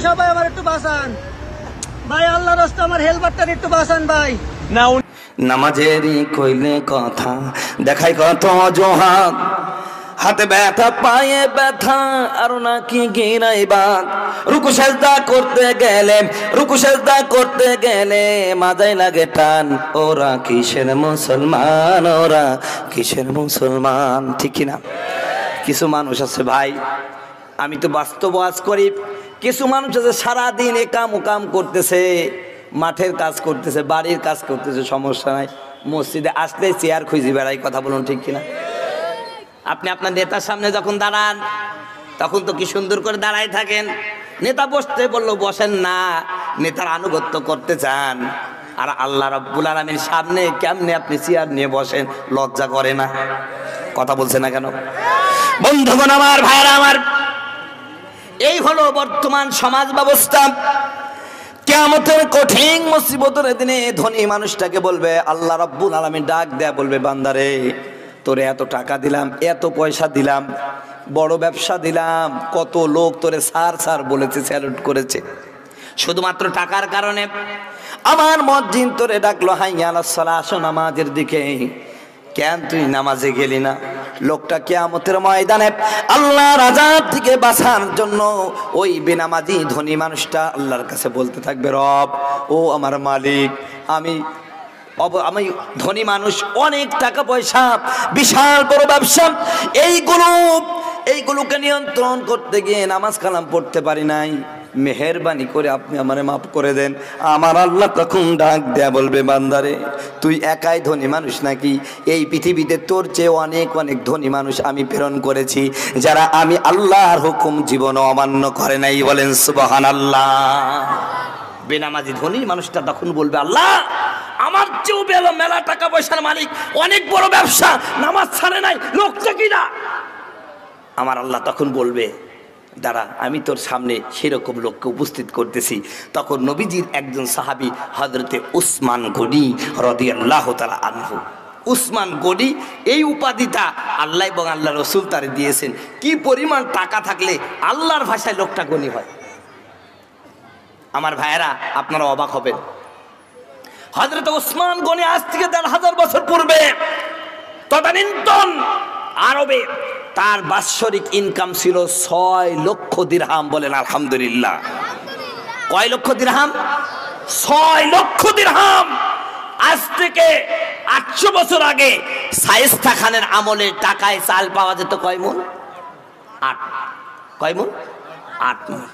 সবাই আমার একটু বাঁচান ভাই, আল্লাহর রাস্তা আমার হেলমেটটা একটু বাঁচান ভাই। না নামাজেরই কইলে কথা দেখাই কত অজুহাত, হাতে ব্যথা পায়ে ব্যথা আর নাকি গিরাই বাদ, রুকু সেজদা করতে গেলে মাজায় লাগে টান, ওরা কিসের মুসলমান, ওরা কিসের মুসলমান, ঠিক কিনা? কিছু মানুষ আছে ভাই, আমি তো বাস্তব ওয়াজ করি, কিছু মানুষ আছে সারাদিন একাম ওকাম করতেছে, মাঠের কাজ করতেছে, বাড়ির কাজ করতেছে, সমস্যা নাই, মসজিদে আসলে চেয়ার খুঁজি বেড়াই, কথা বলুন ঠিক কিনা? আপনি আপনার নেতার সামনে যখন দাঁড়ান তখন তো কি সুন্দর করে দাঁড়াই থাকেন, নেতা বসতে বললো বসেন না, নেতার আনুগত্য করতে চান, আর আল্লাহ রাব্বুল আলামিনের সামনে কেমনে আপনি চেয়ার নিয়ে বসেন, লজ্জা করে না? কথা বলছে না কেন? বন্ধুগণ আমার, ভাইরা আমার, এই হলো বর্তমান সমাজ ব্যবস্থা। কিয়ামতের কঠিন মুসিবতের দিনে ধনী মানুষটাকে বলবে, আল্লাহ রাব্বুল আলামিন ডাক দেয়া বলবে, বান্দারে তোরে এত টাকা দিলাম, এত পয়সা দিলাম, বড় ব্যবসা দিলাম, কত লোক তোরে স্যার বলেছে, স্যালুট করেছে, শুধুমাত্র টাকার কারণে আমার মুয়াজ্জিন তোরে ডাকলো, হাইয়া আলাস সালাহ, আসো নামাজের দিকে, কেন তুই নামাজে গেলি না? লোকটা কিয়ামতের ময়দানে আল্লাহর আযাব থেকে বাঁচার জন্য ওই বেনামাজি ধনী মানুষটা আল্লাহর কাছে বলতে থাকবে, রব ও আমার মালিক, আমি ধনী মানুষ, অনেক টাকা পয়সা, বিশাল বড় ব্যবসা, এইগুলোকে নিয়ন্ত্রণ করতে গিয়ে নামাজ কালাম পড়তে পারি নাই, মেহেরবানি করে আপনি আমারে মাফ করে দেন। আমার আল্লাহ তখন ডাক দেয়া বলবে, বান্দারে তুই একাই ধনী মানুষ নাকি? এই পৃথিবীতে তোর চেয়ে অনেক অনেক ধনী মানুষ আমি প্রেরণ করেছি, যারা আমি আল্লাহর হুকুম জীবনও অমান্য করে নাই। বলেন সুবহানাল্লাহ। বেনামাজি ধনী মানুষটা তখন বলবে, আল্লাহ আমার চেয়েও মেলা টাকা পয়সার মালিক, অনেক বড় ব্যবসা, নামাজ ছাড়ে নাই, লোকটা কিনা? আমার আল্লাহ তখন বলবে, দাঁড়া আমি তোর সামনে সেরকম লোককে উপস্থিত করতেছি। তখন নবীজির একজন সাহাবী হযরতে উসমান গনি রাদিয়াল্লাহু তাআলা আনহু, উসমান গনি এই উপাধিটা আল্লাহ এবং আল্লাহ রাসূল তারে দিয়েছেন। কি পরিমাণ টাকা থাকলে আল্লাহর ভাষায় লোকটা গনি হয়? আমার ভাইয়েরা, আপনারা অবাক হবেন। হযরত উসমান গনি আজ থেকে ১,৫০০ বছর পূর্বে তদানীন্তন আরবে তার বাৎসরিক ইনকাম ছিল ৬ লক্ষ দিরহাম। বলেন আলহামদুলিল্লাহ। কয় লক্ষ দিরহাম? ৬ লক্ষ দিরহাম। আজ থেকে ৮০০ বছর আগে শায়েস্তা খানের আমলে টাকায় চাল পাওয়া যেত কয় মণ? ৮। কয় মণ? ৮ মণ।